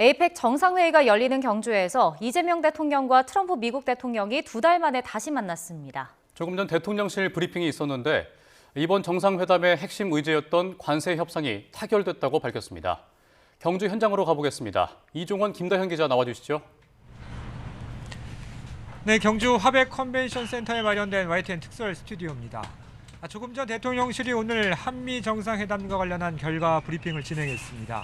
에이펙 정상회의가 열리는 경주에서 이재명 대통령과 트럼프 미국 대통령이 2달 만에 다시 만났습니다. 조금 전 대통령실 브리핑이 있었는데 이번 정상회담의 핵심 의제였던 관세 협상이 타결됐다고 밝혔습니다. 경주 현장으로 가보겠습니다. 이종원, 김다현 기자 나와주시죠. 네, 경주 화백 컨벤션 센터에 마련된 YTN 특설 스튜디오입니다. 조금 전 대통령실이 오늘 한미 정상회담과 관련한 결과 브리핑을 진행했습니다.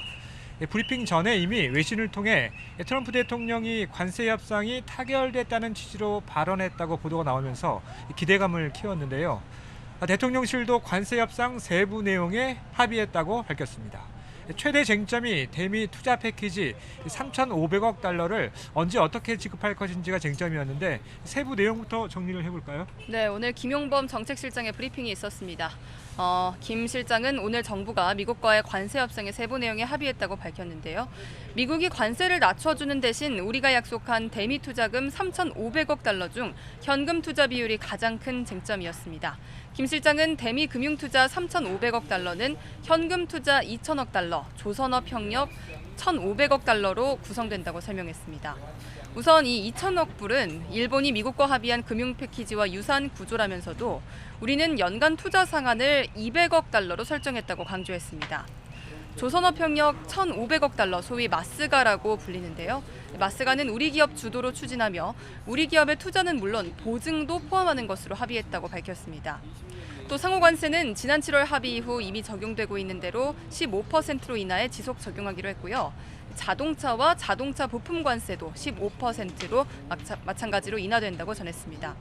브리핑 전에 이미 외신을 통해 트럼프 대통령이 관세 협상이 타결됐다는 취지로 발언했다고 보도가 나오면서 기대감을 키웠는데요. 대통령실도 관세 협상 세부 내용에 합의했다고 밝혔습니다. 최대 쟁점이 대미 투자 패키지 3,500억 달러를 언제 어떻게 지급할 것인지가 쟁점이었는데 세부 내용부터 정리를 해볼까요? 네, 오늘 김용범 정책실장의 브리핑이 있었습니다. 김 실장은 오늘 정부가 미국과의 관세 협상의 세부 내용에 합의했다고 밝혔는데요. 미국이 관세를 낮춰주는 대신 우리가 약속한 대미 투자금 3,500억 달러 중 현금 투자 비율이 가장 큰 쟁점이었습니다. 김 실장은 대미 금융투자 3,500억 달러는 현금 투자 2,000억 달러, 조선업 협력 1,500억 달러로 구성된다고 설명했습니다. 우선 이 2,000억 불은 일본이 미국과 합의한 금융 패키지와 유사한 구조라면서도 우리는 연간 투자 상한을 200억 달러로 설정했다고 강조했습니다. 조선업협력 1,500억 달러, 소위 마스가라고 불리는데요. 마스가는 우리 기업 주도로 추진하며 우리 기업의 투자는 물론 보증도 포함하는 것으로 합의했다고 밝혔습니다. 또 상호관세는 지난 7월 합의 이후 이미 적용되고 있는 대로 15%로 인하해 지속 적용하기로 했고요. 자동차와 자동차 부품 관세도 15%로 마찬가지로 인하된다고 전했습니다.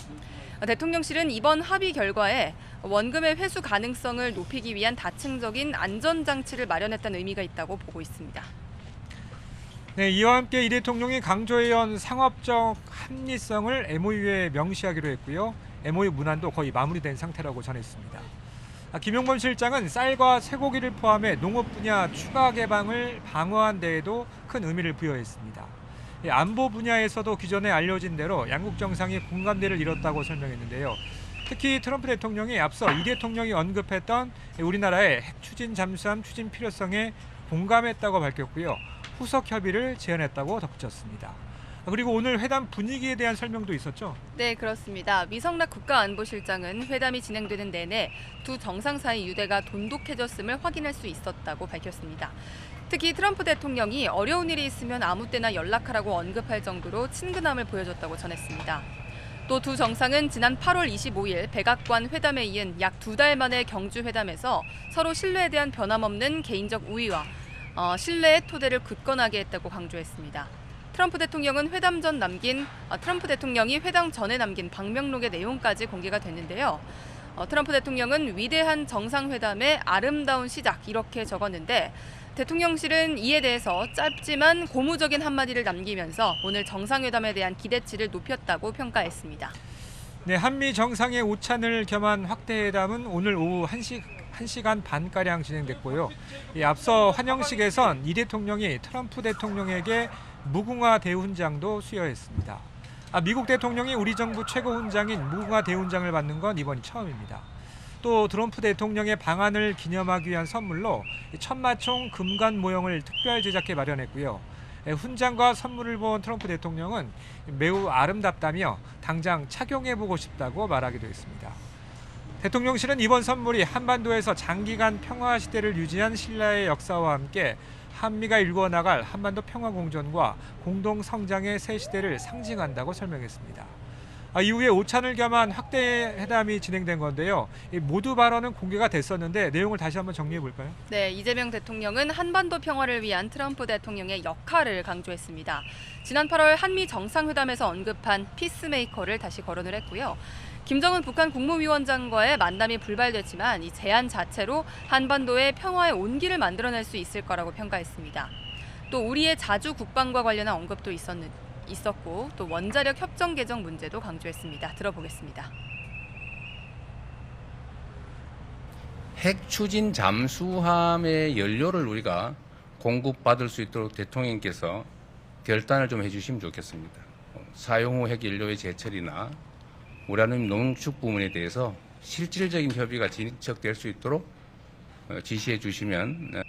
대통령실은 이번 합의 결과에 원금의 회수 가능성을 높이기 위한 다층적인 안전장치를 마련했다는 의미가 있다고 보고 있습니다. 네, 이와 함께 이 대통령이 강조해온 상업적 합리성을 MOU에 명시하기로 했고요. MOU 문안도 거의 마무리된 상태라고 전했습니다. 김용범 실장은 쌀과 쇠고기를 포함해 농업 분야 추가 개방을 방어한 데에도 큰 의미를 부여했습니다. 안보 분야에서도 기존에 알려진 대로 양국 정상이 공감대를 이뤘다고 설명했는데요. 특히 트럼프 대통령이 앞서 이 대통령이 언급했던 우리나라의 핵 추진 잠수함 추진 필요성에 공감했다고 밝혔고요. 후속 협의를 제안했다고 덧붙였습니다. 그리고 오늘 회담 분위기에 대한 설명도 있었죠? 네, 그렇습니다. 미성락 국가안보실장은 회담이 진행되는 내내 두 정상 사이 유대가 돈독해졌음을 확인할 수 있었다고 밝혔습니다. 특히 트럼프 대통령이 어려운 일이 있으면 아무 때나 연락하라고 언급할 정도로 친근함을 보여줬다고 전했습니다. 또 두 정상은 지난 8월 25일 백악관 회담에 이은 약 2달 만의 경주 회담에서 서로 신뢰에 대한 변함없는 개인적 우위와 신뢰의 토대를 굳건하게 했다고 강조했습니다. 트럼프 대통령이 회담 전에 남긴 방명록의 내용까지 공개가 됐는데요. 트럼프 대통령은 위대한 정상회담의 아름다운 시작 이렇게 적었는데 대통령실은 이에 대해서 짧지만 고무적인 한마디를 남기면서 오늘 정상회담에 대한 기대치를 높였다고 평가했습니다. 네, 한미 정상의 오찬을 겸한 확대회담은 오늘 오후 1시간 반가량 진행됐고요. 앞서 환영식에선 이 대통령이 트럼프 대통령에게 무궁화 대훈장도 수여했습니다. 미국 대통령이 우리 정부 최고 훈장인 무궁화 대훈장을 받는 건 이번이 처음입니다. 또 트럼프 대통령의 방한을 기념하기 위한 선물로 천마총 금관 모형을 특별 제작해 마련했고요. 훈장과 선물을 본 트럼프 대통령은 매우 아름답다며 당장 착용해보고 싶다고 말하기도 했습니다. 대통령실은 이번 선물이 한반도에서 장기간 평화 시대를 유지한 신라의 역사와 함께 한미가 일궈나갈 한반도 평화 공존과 공동 성장의 새 시대를 상징한다고 설명했습니다. 이후에 오찬을 겸한 확대 회담이 진행된 건데요. 모두 발언은 공개가 됐었는데 내용을 다시 한번 정리해 볼까요? 네, 이재명 대통령은 한반도 평화를 위한 트럼프 대통령의 역할을 강조했습니다. 지난 8월 한미 정상회담에서 언급한 피스메이커를 다시 거론을 했고요. 김정은 북한 국무위원장과의 만남이 불발됐지만 이 제안 자체로 한반도의 평화의 온기를 만들어낼 수 있을 거라고 평가했습니다. 또 우리의 자주 국방과 관련한 언급도 있었고 또 원자력 협정 개정 문제도 강조했습니다. 들어보겠습니다. 핵 추진 잠수함의 연료를 우리가 공급받을 수 있도록 대통령께서 결단을 좀 해주시면 좋겠습니다. 사용 후 핵 연료의 재처리나 우라늄 농축 부분에 대해서 실질적인 협의가 진척될 수 있도록 지시해 주시면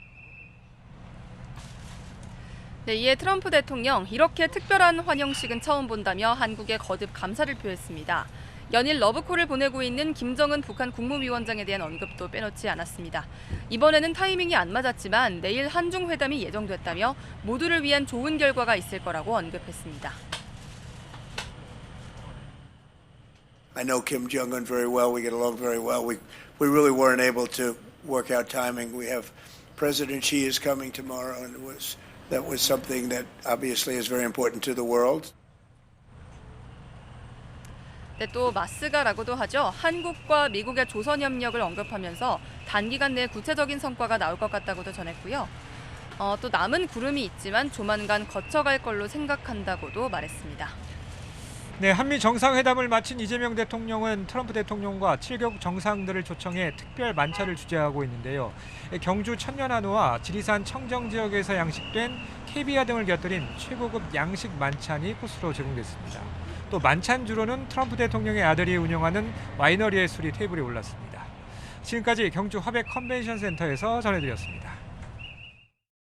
네, 이에 트럼프 대통령 이렇게 특별한 환영식은 처음 본다며 한국에 거듭 감사를 표했습니다. 연일 러브콜을 보내고 있는 김정은 북한 국무위원장에 대한 언급도 빼놓지 않았습니다. 이번에는 타이밍이 안 맞았지만 내일 한중 회담이 예정됐다며 모두를 위한 좋은 결과가 있을 거라고 언급했습니다. I know Kim Jong-un very well. We get along very well. We really weren't able to work out timing. We have President Xi is coming tomorrow, and that was something that obviously is very important to the world. 네, 또 마스가라고도 하죠. 한국과 미국의 조선협력을 언급하면서 단기간 내에 구체적인 성과가 나올 것 같다고도 전했고요. 또 남은 구름이 있지만 조만간 거쳐갈 걸로 생각한다고도 말했습니다. 네, 한미 정상회담을 마친 이재명 대통령은 트럼프 대통령과 7개국 정상들을 초청해 특별 만찬을 주재하고 있는데요. 경주 천년한우와 지리산 청정 지역에서 양식된 캐비아 등을 곁들인 최고급 양식 만찬이 코스로 제공됐습니다. 또 만찬주로는 트럼프 대통령의 아들이 운영하는 와이너리의 술이 테이블에 올랐습니다. 지금까지 경주 화백 컨벤션 센터에서 전해드렸습니다.